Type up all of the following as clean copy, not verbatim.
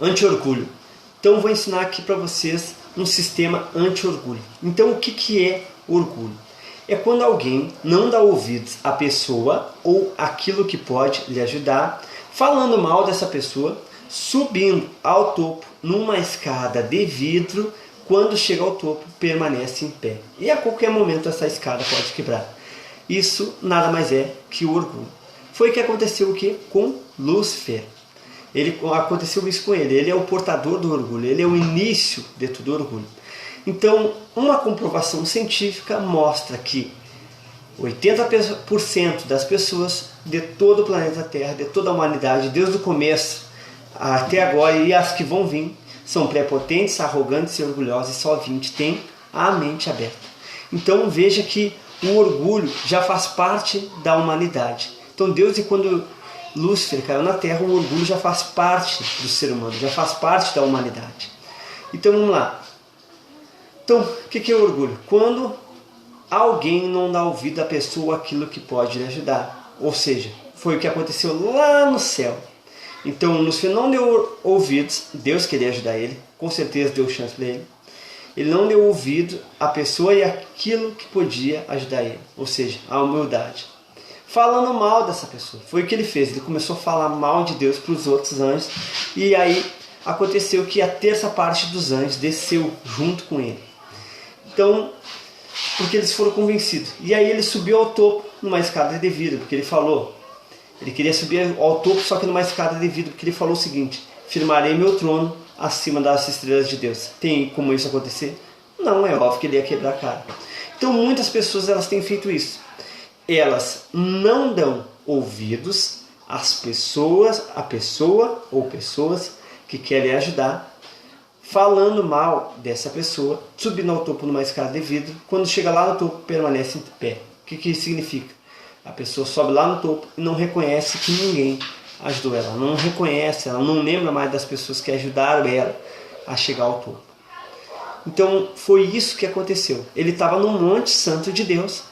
Anti-orgulho. Então vou ensinar aqui para vocês um sistema anti-orgulho. Então o que é orgulho? É quando alguém não dá ouvidos à pessoa ou aquilo que pode lhe ajudar, falando mal dessa pessoa, subindo ao topo numa escada de vidro, quando chega ao topo permanece em pé. E a qualquer momento essa escada pode quebrar. Isso nada mais é que o orgulho. Foi o que aconteceu com Lúcifer. Aconteceu isso com ele. Ele é o portador do orgulho. Ele é o início de todo orgulho. Então, uma comprovação científica mostra que 80% das pessoas de todo o planeta Terra, de toda a humanidade, desde o começo até agora e as que vão vir, são prepotentes, arrogantes e orgulhosos, e só 20 têm a mente aberta. Então veja que o orgulho já faz parte da humanidade. Então Deus, quando Lúcifer caiu na Terra, o orgulho já faz parte do ser humano, já faz parte da humanidade. Então vamos lá. Então, o que é o orgulho? Quando alguém não dá ouvido à pessoa aquilo que pode lhe ajudar. Ou seja, foi o que aconteceu lá no céu. Então Lúcifer não deu ouvidos, Deus queria ajudar ele, com certeza deu chance para ele. Ele não deu ouvido à pessoa e aquilo que podia ajudar ele, ou seja, a humildade. Falando mal dessa pessoa, foi o que ele fez, ele começou a falar mal de Deus para os outros anjos, e aí aconteceu que a terça parte dos anjos desceu junto com ele. Então, porque eles foram convencidos. E aí ele subiu ao topo numa escada de vidro, porque ele falou, ele queria subir ao topo, só que numa escada de vidro, porque ele falou o seguinte: firmarei meu trono acima das estrelas de Deus. Tem como isso acontecer? Não, é óbvio que ele ia quebrar a cara. Então muitas pessoas elas têm feito isso. Elas não dão ouvidos às pessoas, a pessoa ou pessoas que querem ajudar, falando mal dessa pessoa, subindo ao topo numa escada de vidro. Quando chega lá no topo, permanece em pé. O que isso significa? A pessoa sobe lá no topo e não reconhece que ninguém ajudou ela. Não reconhece, ela não lembra mais das pessoas que ajudaram ela a chegar ao topo. Então foi isso que aconteceu. Ele estava no Monte Santo de Deus,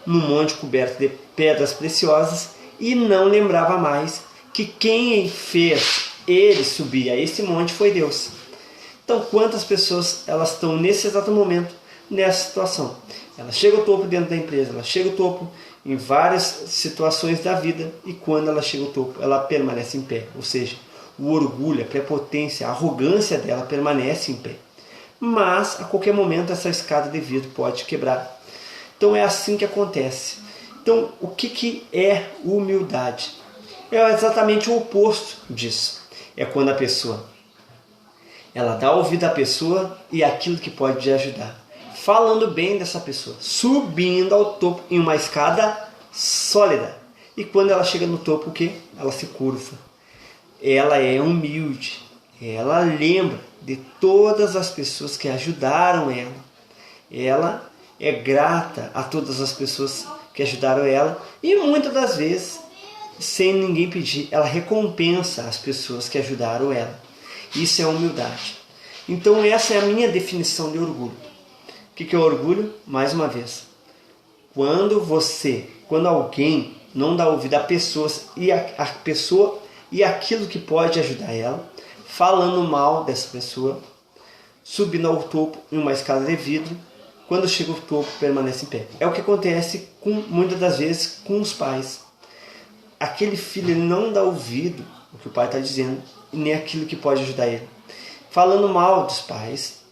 num monte coberto de pedras preciosas, e não lembrava mais que quem fez ele subir a esse monte foi Deus. Então quantas pessoas elas estão nesse exato momento nessa situação? Ela chega ao topo dentro da empresa, ela chega ao topo em várias situações da vida, e quando ela chega ao topo, ela permanece em pé. Ou seja, o orgulho, a prepotência, a arrogância dela permanece em pé. Mas, a qualquer momento, essa escada de vidro pode quebrar. Então, é assim que acontece. Então, o que é humildade? É exatamente o oposto disso. É quando a pessoa ela dá ouvido à pessoa e aquilo que pode te ajudar, falando bem dessa pessoa, subindo ao topo em uma escada sólida. E quando ela chega no topo, o que? Ela se curva. Ela é humilde. Ela lembra de todas as pessoas que ajudaram ela. Ela é grata a todas as pessoas que ajudaram ela. E muitas das vezes, sem ninguém pedir, ela recompensa as pessoas que ajudaram ela. Isso é humildade. Então essa é a minha definição de orgulho. O que é orgulho? Mais uma vez, quando alguém não dá ouvido a pessoas e a pessoa e aquilo que pode ajudar ela, falando mal dessa pessoa, subindo ao topo em uma escada de vidro, quando chega ao topo permanece em pé. É o que acontece muitas das vezes com os pais. Aquele filho ele não dá ouvido ao que o pai está dizendo, e nem aquilo que pode ajudar ele, falando mal dos pais,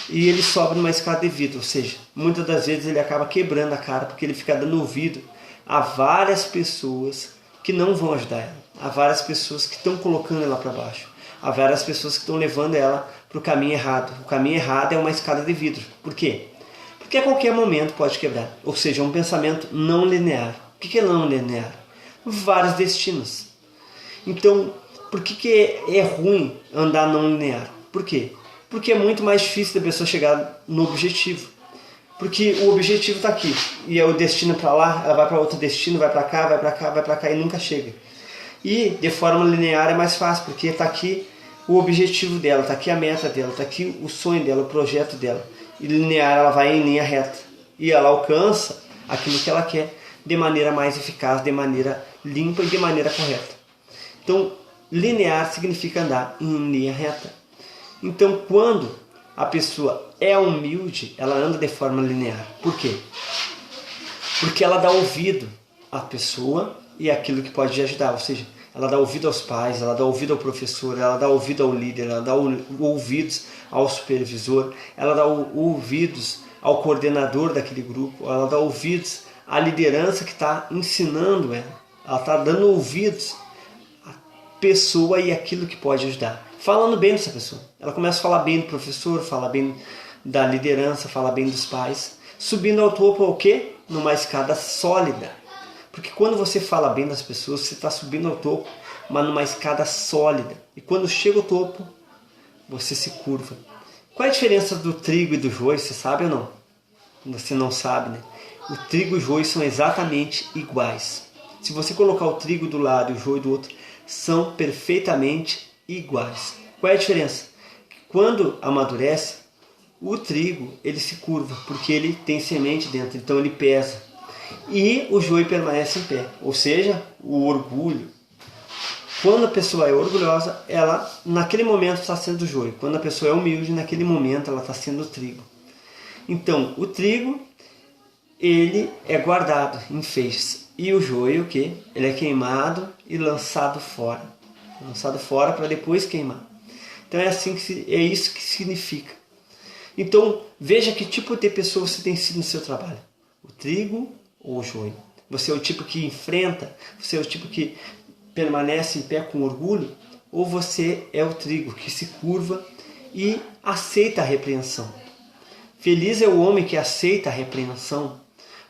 e ele sobe numa escada de vidro, ou seja, muitas das vezes ele acaba quebrando a cara, porque ele fica dando ouvido a várias pessoas que não vão ajudar ela, a várias pessoas que estão colocando ela para baixo, a várias pessoas que estão levando ela para o caminho errado. O caminho errado é uma escada de vidro. Por quê? Porque a qualquer momento pode quebrar, ou seja, é um pensamento não linear. O que é não linear? Vários destinos. Então, por que é ruim andar não linear? Por quê? Porque é muito mais difícil da pessoa chegar no objetivo. Porque o objetivo está aqui, e é o destino para lá, ela vai para outro destino, vai para cá, vai para cá, vai para cá e nunca chega. E de forma linear é mais fácil, porque está aqui o objetivo dela, está aqui a meta dela, está aqui o sonho dela, o projeto dela. E linear ela vai em linha reta. E ela alcança aquilo que ela quer de maneira mais eficaz, de maneira limpa e de maneira correta. Então, linear significa andar em linha reta. Então, quando a pessoa é humilde, ela anda de forma linear. Por quê? Porque ela dá ouvido à pessoa e àquilo que pode ajudar. Ou seja, ela dá ouvido aos pais, ela dá ouvido ao professor, ela dá ouvido ao líder, ela dá ouvidos ao supervisor, ela dá ouvidos ao coordenador daquele grupo, ela dá ouvidos à liderança que está ensinando ela. Ela está dando ouvidos à pessoa e àquilo que pode ajudar. Falando bem dessa pessoa. Ela começa a falar bem do professor, fala bem da liderança, fala bem dos pais. Subindo ao topo, o quê? Numa escada sólida. Porque quando você fala bem das pessoas, você está subindo ao topo, mas numa escada sólida. E quando chega ao topo, você se curva. Qual é a diferença do trigo e do joio? Você sabe ou não? Você não sabe, né? O trigo e o joio são exatamente iguais. Se você colocar o trigo do lado e o joio do outro, são perfeitamente iguais. Qual é a diferença? Quando amadurece, o trigo ele se curva, porque ele tem semente dentro, então ele pesa. E o joio permanece em pé, ou seja, o orgulho. Quando a pessoa é orgulhosa, ela naquele momento está sendo joio. Quando a pessoa é humilde, naquele momento ela está sendo trigo. Então, o trigo, ele é guardado em feixes. E o joio, o quê? Ele é queimado e lançado fora. Lançado fora para depois queimar. Então é assim é isso que significa. Então, veja que tipo de pessoa você tem sido no seu trabalho. O trigo ou o joio? Você é o tipo que enfrenta? Você é o tipo que permanece em pé com orgulho? Ou você é o trigo que se curva e aceita a repreensão? Feliz é o homem que aceita a repreensão,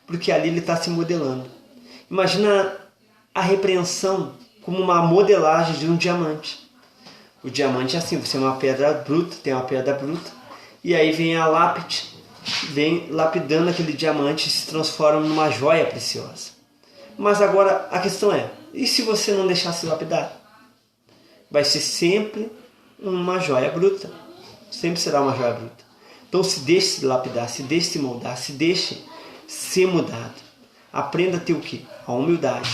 porque ali ele está se modelando. Imagina a repreensão como uma modelagem de um diamante. O diamante é assim, você é uma pedra bruta, tem uma pedra bruta, e aí vem a lápide, vem lapidando aquele diamante e se transforma numa joia preciosa. Mas agora a questão é, e se você não deixar se lapidar? Vai ser sempre uma joia bruta. Sempre será uma joia bruta. Então se deixe se lapidar, se deixe se moldar, se deixe ser mudado. Aprenda a ter o quê? A humildade.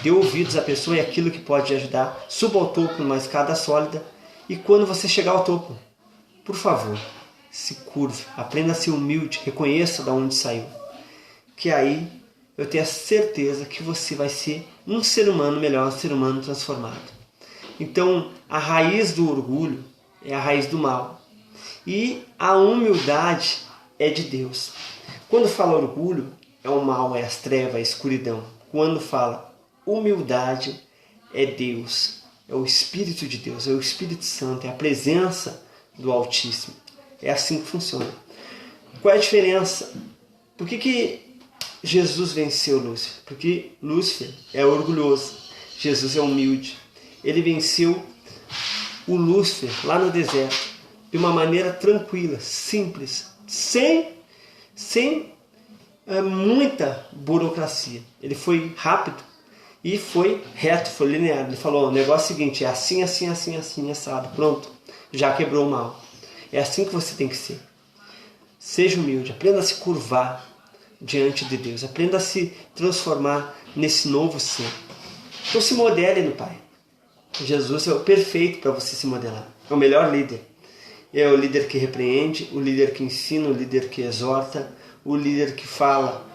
Dê ouvidos à pessoa e aquilo que pode te ajudar. Suba ao topo numa escada sólida. E quando você chegar ao topo, por favor, se curve. Aprenda a ser humilde. Reconheça de onde saiu. Que aí eu tenho a certeza que você vai ser um ser humano melhor, um ser humano transformado. Então, a raiz do orgulho é a raiz do mal. E a humildade é de Deus. Quando fala orgulho, é o mal, é as trevas, a escuridão. Quando fala humildade, é Deus, é o Espírito de Deus, é o Espírito Santo, é a presença do Altíssimo. É assim que funciona. Qual é a diferença? Por que Jesus venceu Lúcifer? Porque Lúcifer é orgulhoso, Jesus é humilde. Ele venceu o Lúcifer lá no deserto de uma maneira tranquila, simples, sem muita burocracia. Ele foi rápido e foi reto, foi linear. Ele falou, o negócio é o seguinte, é assim, assim, assim, assim, assado. Pronto, já quebrou o mal. É assim que você tem que ser. Seja humilde, aprenda a se curvar diante de Deus. Aprenda a se transformar nesse novo ser. Então se modele no Pai. Jesus é o perfeito para você se modelar. É o melhor líder. É o líder que repreende, o líder que ensina, o líder que exorta, o líder que fala,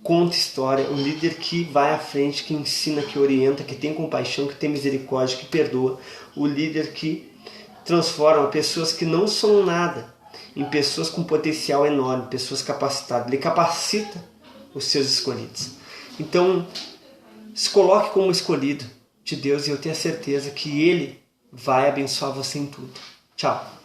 conta história, o líder que vai à frente, que ensina, que orienta, que tem compaixão, que tem misericórdia, que perdoa, o líder que transforma pessoas que não são nada em pessoas com potencial enorme, pessoas capacitadas. Ele capacita os seus escolhidos. Então, se coloque como escolhido de Deus e eu tenho a certeza que Ele vai abençoar você em tudo. Tchau!